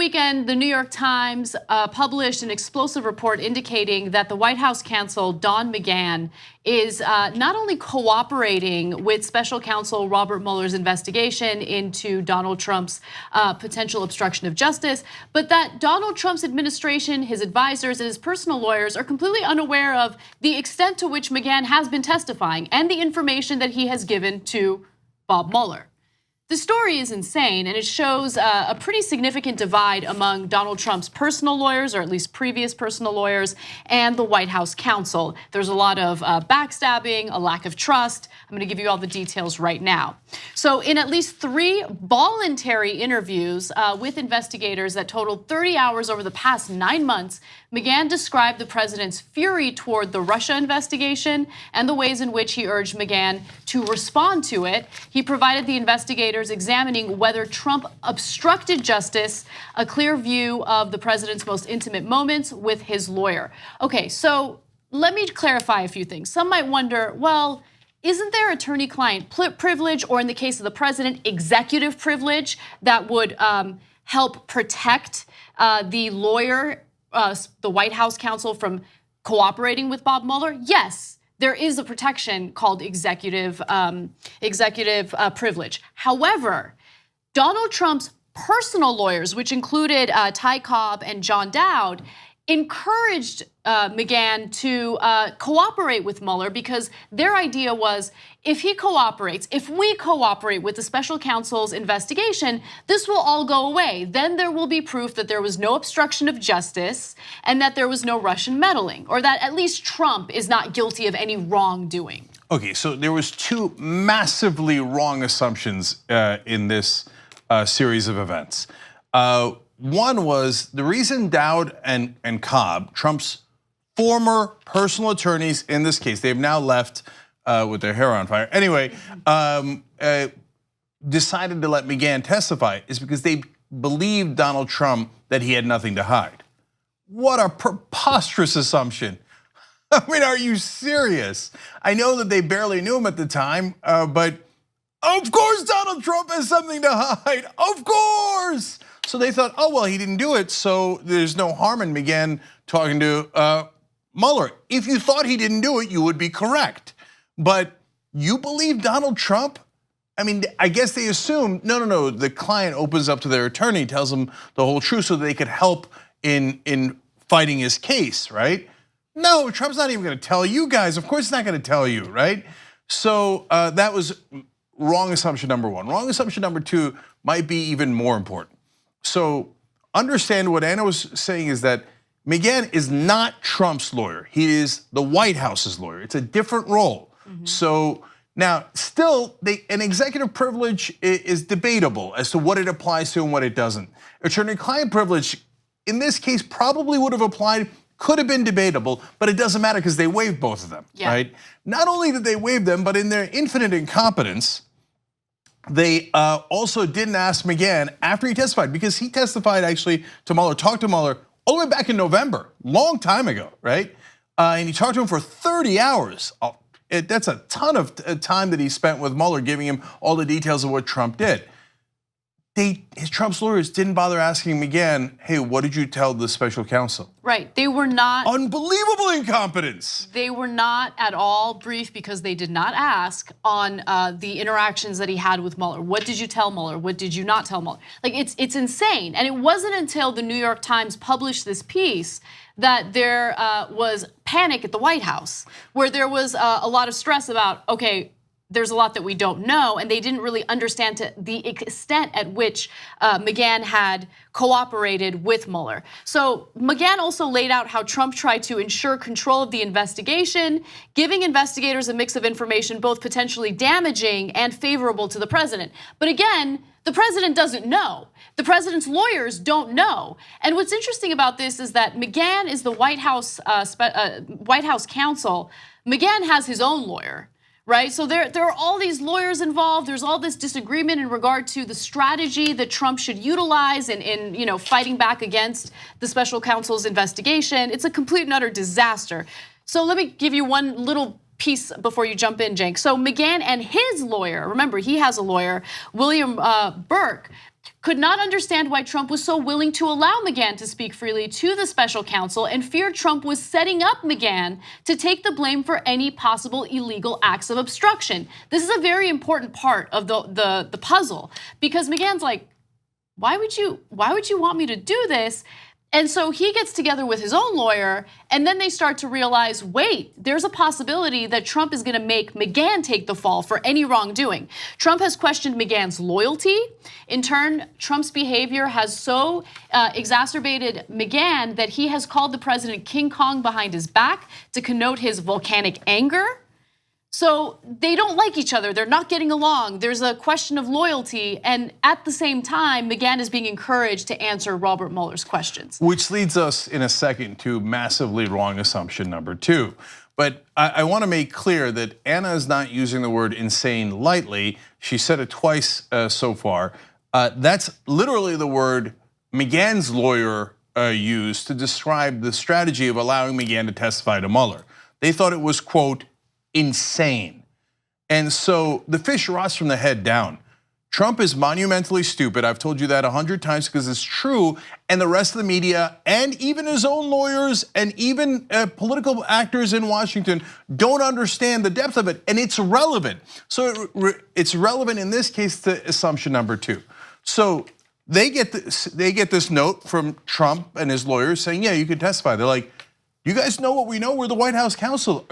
weekend, the New York Times published an explosive report indicating that the White House counsel, Don McGahn, is not only cooperating with special counsel Robert Mueller's investigation into Donald Trump's potential obstruction of justice, but that Donald Trump's administration, his advisors, and his personal lawyers are completely unaware of the extent to which McGahn has been testifying and the information that he has given to Bob Mueller. The story is insane, and it shows a pretty significant divide among Donald Trump's personal lawyers, or at least previous personal lawyers, and the White House counsel. There's a lot of backstabbing, a lack of trust. I'm gonna give you all the details right now. So in at least 3 voluntary interviews with investigators that totaled 30 hours over the past 9 months, McGahn described the president's fury toward the Russia investigation and the ways in which he urged McGahn to respond to it. He provided the investigators examining whether Trump obstructed justice, a clear view of the president's most intimate moments with his lawyer. Okay, so let me clarify a few things. Some might wonder, well, isn't there attorney-client privilege, or in the case of the president, executive privilege that would help protect the lawyer, the White House counsel, from cooperating with Bob Mueller? Yes. There is a protection called executive privilege. However, Donald Trump's personal lawyers, which included Ty Cobb and John Dowd, encouraged McGahn to cooperate with Mueller because their idea was, if he cooperates, if we cooperate with the special counsel's investigation, this will all go away. Then there will be proof that there was no obstruction of justice and that there was no Russian meddling, or that at least Trump is not guilty of any wrongdoing. Okay, so there was 2 massively wrong assumptions in this series of events. One was the reason Dowd and Cobb, Trump's former personal attorneys in this case, they've now left with their hair on fire. Anyway, decided to let McGahn testify is because they believed Donald Trump that he had nothing to hide. What a preposterous assumption. I mean, are you serious? I know that they barely knew him at the time, but of course Donald Trump has something to hide, of course. So they thought, oh, well, he didn't do it, so there's no harm in McGahn talking to Mueller. If you thought he didn't do it, you would be correct. But you believe Donald Trump? I mean, I guess they assume, no, the client opens up to their attorney, tells them the whole truth so they could help in fighting his case, right? No, Trump's not even gonna tell you guys. Of course he's not gonna tell you, right? So that was wrong assumption number 1. Wrong assumption number 2 might be even more important. So understand what Anna was saying is that McGahn is not Trump's lawyer. He is the White House's lawyer. It's a different role. So now still, an executive privilege is debatable as to what it applies to and what it doesn't. Attorney-client privilege, in this case, probably would have applied, could have been debatable, but it doesn't matter because they waived both of them, right? Not only did they waive them, but in their infinite incompetence, they also didn't ask McGahn after he testified, because he testified actually to Mueller, talked to Mueller all the way back in November, long time ago, right? And he talked to him for 30 hours. That's a ton of time that he spent with Mueller, giving him all the details of what Trump did. Trump's lawyers didn't bother asking McGahn, hey, what did you tell the special counsel? Right, they were not. Unbelievable incompetence. They were not at all briefed because they did not ask on the interactions that he had with Mueller. What did you tell Mueller? What did you not tell Mueller? Like, it's insane. And it wasn't until the New York Times published this piece that there was panic at the White House, where there was a lot of stress about, okay, there's a lot that we don't know, and they didn't really understand to the extent at which McGahn had cooperated with Mueller. So McGahn also laid out how Trump tried to ensure control of the investigation, giving investigators a mix of information both potentially damaging and favorable to the president. But again, the president doesn't know. The president's lawyers don't know. And what's interesting about this is that McGahn is the White House counsel. McGahn has his own lawyer. Right, so there are all these lawyers involved. There's all this disagreement in regard to the strategy that Trump should utilize in fighting back against the special counsel's investigation. It's a complete and utter disaster. So let me give you one little piece before you jump in, Cenk. So McGahn and his lawyer, remember he has a lawyer, William Burke, could not understand why Trump was so willing to allow McGahn to speak freely to the special counsel and feared Trump was setting up McGahn to take the blame for any possible illegal acts of obstruction. This is a very important part of the puzzle, because McGahn's like, why would you want me to do this? And so he gets together with his own lawyer, and then they start to realize, wait, there's a possibility that Trump is gonna make McGahn take the fall for any wrongdoing. Trump has questioned McGahn's loyalty. In turn, Trump's behavior has so exacerbated McGahn that he has called the president King Kong behind his back to connote his volcanic anger. So they don't like each other, they're not getting along, there's a question of loyalty, and at the same time, McGahn is being encouraged to answer Robert Mueller's questions. Which leads us in a second to massively wrong assumption number 2. But I wanna make clear that Anna is not using the word insane lightly. She said it twice so far. That's literally the word McGahn's lawyer used to describe the strategy of allowing McGahn to testify to Mueller. They thought it was, quote, insane. And so the fish rots from the head down. Trump is monumentally stupid. I've told you that 100 times because it's true. And the rest of the media and even his own lawyers and even political actors in Washington don't understand the depth of it, and it's relevant. So it's relevant in this case to assumption number 2. So they get this note from Trump and his lawyers saying, yeah, you can testify. They're like, you guys know what we know? We're the White House counsel.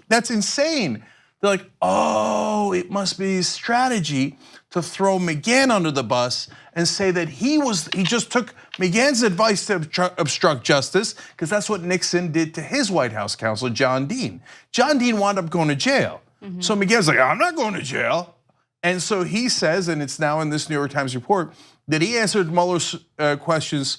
That's insane. They're like, oh, it must be his strategy to throw McGahn under the bus and say that he just took McGahn's advice to obstruct justice, because that's what Nixon did to his White House counsel, John Dean. John Dean wound up going to jail. So McGahn's like, I'm not going to jail. And so he says, and it's now in this New York Times report, that he answered Mueller's questions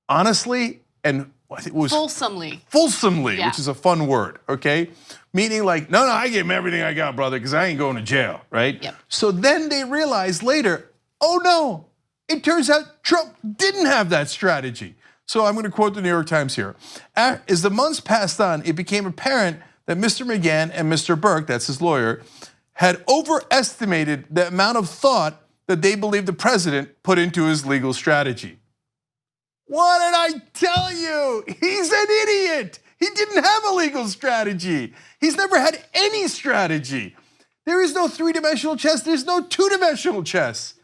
honestly and I think it was fulsomely, yeah. Which is a fun word, okay? Meaning like, no, I gave him everything I got, brother, because I ain't going to jail, right? Yep. So then they realized later, oh no, it turns out Trump didn't have that strategy. So I'm going to quote the New York Times here. As the months passed on, it became apparent that Mr. McGahn and Mr. Burke, that's his lawyer, had overestimated the amount of thought that they believed the president put into his legal strategy. What did I tell you? He's an idiot. He didn't have a legal strategy. He's never had any strategy. There is no 3-dimensional chess. There's no 2-dimensional chess.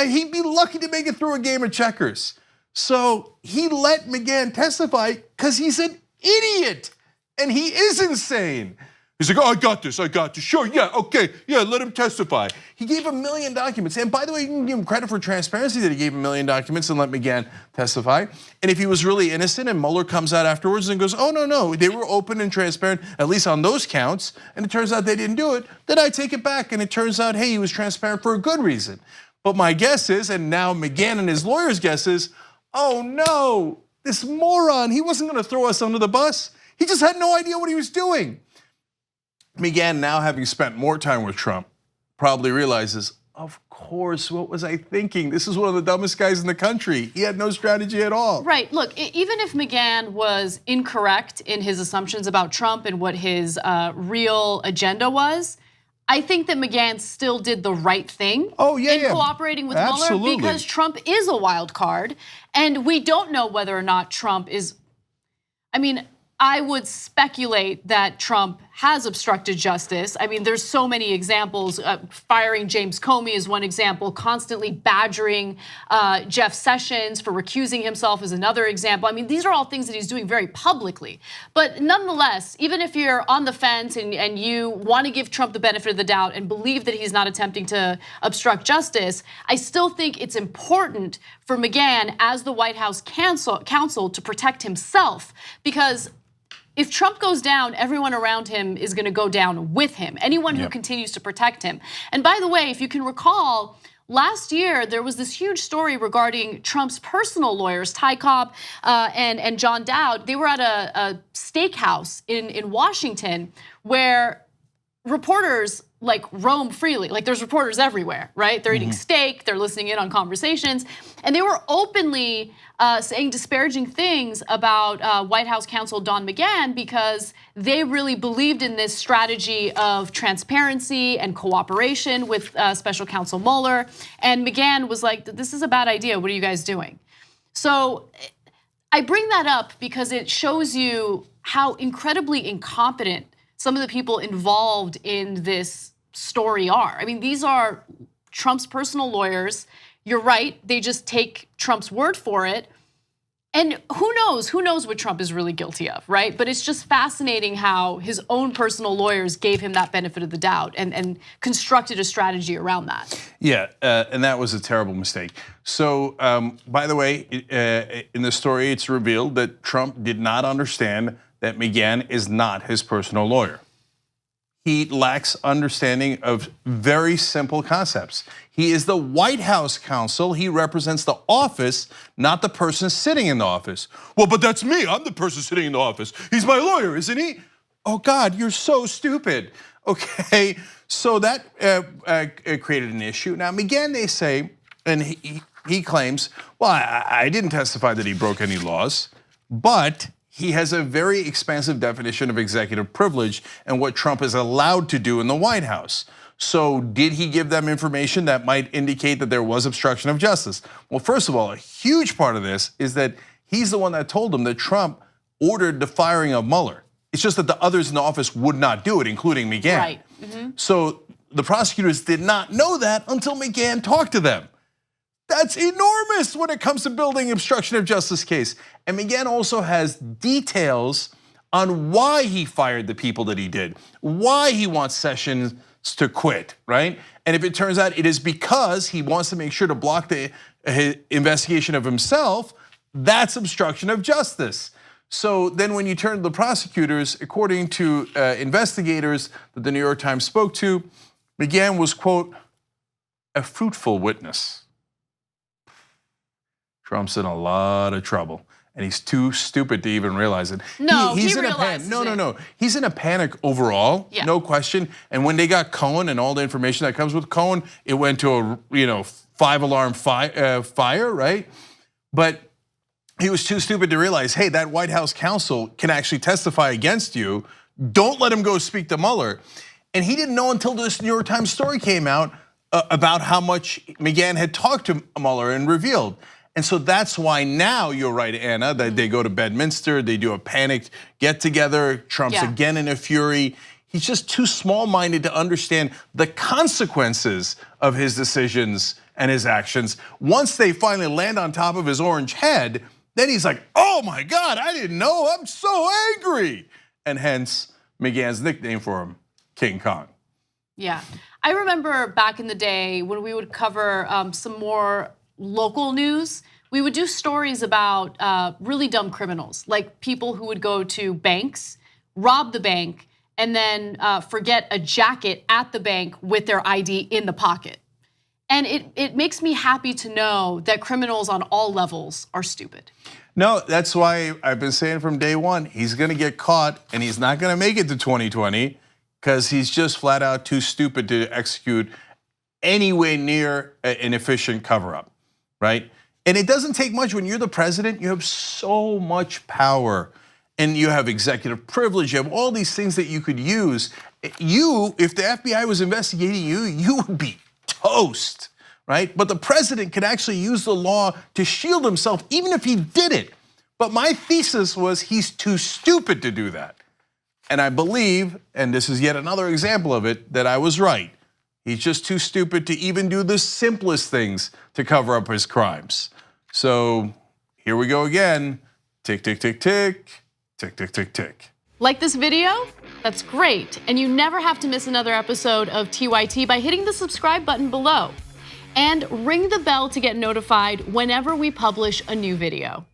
He'd be lucky to make it through a game of checkers. So he let McGahn testify because he's an idiot and he is insane. He's like, oh, I got this, sure, yeah, okay, yeah, let him testify. He gave 1 million documents, and by the way, you can give him credit for transparency that he gave 1 million documents and let McGahn testify. And if he was really innocent and Mueller comes out afterwards and goes, oh, no, they were open and transparent, at least on those counts, and it turns out they didn't do it, then I take it back, and it turns out, hey, he was transparent for a good reason. But my guess is, and now McGahn and his lawyer's guess is, oh no, this moron, he wasn't gonna throw us under the bus. He just had no idea what he was doing. McGahn, now having spent more time with Trump, probably realizes, of course, what was I thinking? This is one of the dumbest guys in the country. He had no strategy at all. Right, look, even if McGahn was incorrect in his assumptions about Trump and what his real agenda was, I think that McGahn still did the right thing in cooperating with Mueller, because Trump is a wild card, and we don't know whether or not Trump is, I would speculate that Trump has obstructed justice. There's so many examples. Firing James Comey is one example. Constantly badgering Jeff Sessions for recusing himself is another example. These are all things that he's doing very publicly. But nonetheless, even if you're on the fence and you want to give Trump the benefit of the doubt and believe that he's not attempting to obstruct justice, I still think it's important for McGahn as the White House counsel to protect himself, because if Trump goes down, everyone around him is going to go down with him, anyone who continues to protect him. And by the way, if you can recall, last year there was this huge story regarding Trump's personal lawyers, Ty Cobb and John Dowd. They were at a steakhouse in Washington where reporters like roam freely. Like there's reporters everywhere, right? They're eating steak, they're listening in on conversations, and they were openly saying disparaging things about White House counsel Don McGahn because they really believed in this strategy of transparency and cooperation with special counsel Mueller. And McGahn was like, this is a bad idea, what are you guys doing? So I bring that up because it shows you how incredibly incompetent some of the people involved in this story are. I mean, these are Trump's personal lawyers. You're right, they just take Trump's word for it. And who knows what Trump is really guilty of, right? But it's just fascinating how his own personal lawyers gave him that benefit of the doubt and constructed a strategy around that. Yeah, and that was a terrible mistake. So, by the way, in the story, it's revealed that Trump did not understand that McGahn is not his personal lawyer. He lacks understanding of very simple concepts. He is the White House counsel. He represents the office, not the person sitting in the office. Well, but that's me. I'm the person sitting in the office. He's my lawyer, isn't he? Oh God, you're so stupid. Okay, so that created an issue. Now McGahn, they say, and he claims, well, I didn't testify that he broke any laws, but he has a very expansive definition of executive privilege and what Trump is allowed to do in the White House. So did he give them information that might indicate that there was obstruction of justice? Well, first of all, a huge part of this is that he's the one that told them that Trump ordered the firing of Mueller. It's just that the others in the office would not do it, including McGahn. Right. So the prosecutors did not know that until McGahn talked to them. That's enormous when it comes to building obstruction of justice case. And McGahn also has details on why he fired the people that he did, why he wants Sessions to quit, right? And if it turns out it is because he wants to make sure to block the investigation of himself, that's obstruction of justice. So then when you turn to the prosecutors, according to investigators that the New York Times spoke to, McGahn was, quote, a fruitful witness. Trump's in a lot of trouble, and he's too stupid to even realize it. No, he's he in a realizes panic. No. it. He's in a panic overall, Yeah. no question. And when they got Cohen and all the information that comes with Cohen, it went to a 5-alarm fire, right? But he was too stupid to realize, hey, that White House counsel can actually testify against you. Don't let him go speak to Mueller. And he didn't know until this New York Times story came out about how much McGahn had talked to Mueller and revealed. And so that's why now, you're right, Anna, that they go to Bedminster, they do a panicked get together, Trump's again in a fury. He's just too small-minded to understand the consequences of his decisions and his actions. Once they finally land on top of his orange head, then he's like, oh my God, I didn't know, I'm so angry. And hence, McGahn's nickname for him, King Kong. Yeah, I remember back in the day when we would cover some more local news, we would do stories about really dumb criminals, like people who would go to banks, rob the bank, and then forget a jacket at the bank with their ID in the pocket. And it makes me happy to know that criminals on all levels are stupid. No, that's why I've been saying from day one, he's gonna get caught and he's not gonna make it to 2020 because he's just flat out too stupid to execute anywhere near an efficient cover-up. Right? And it doesn't take much. When you're the president, you have so much power and you have executive privilege, you have all these things that you could use. If the FBI was investigating you, you would be toast, right? But the president could actually use the law to shield himself, even if he did it. But my thesis was he's too stupid to do that. And I believe, and this is yet another example of it, that I was right. He's just too stupid to even do the simplest things to cover up his crimes. So here we go again. Tick, tick, tick, tick, tick, tick, tick, tick. Like this video? That's great. And you never have to miss another episode of TYT by hitting the subscribe button below. And ring the bell to get notified whenever we publish a new video.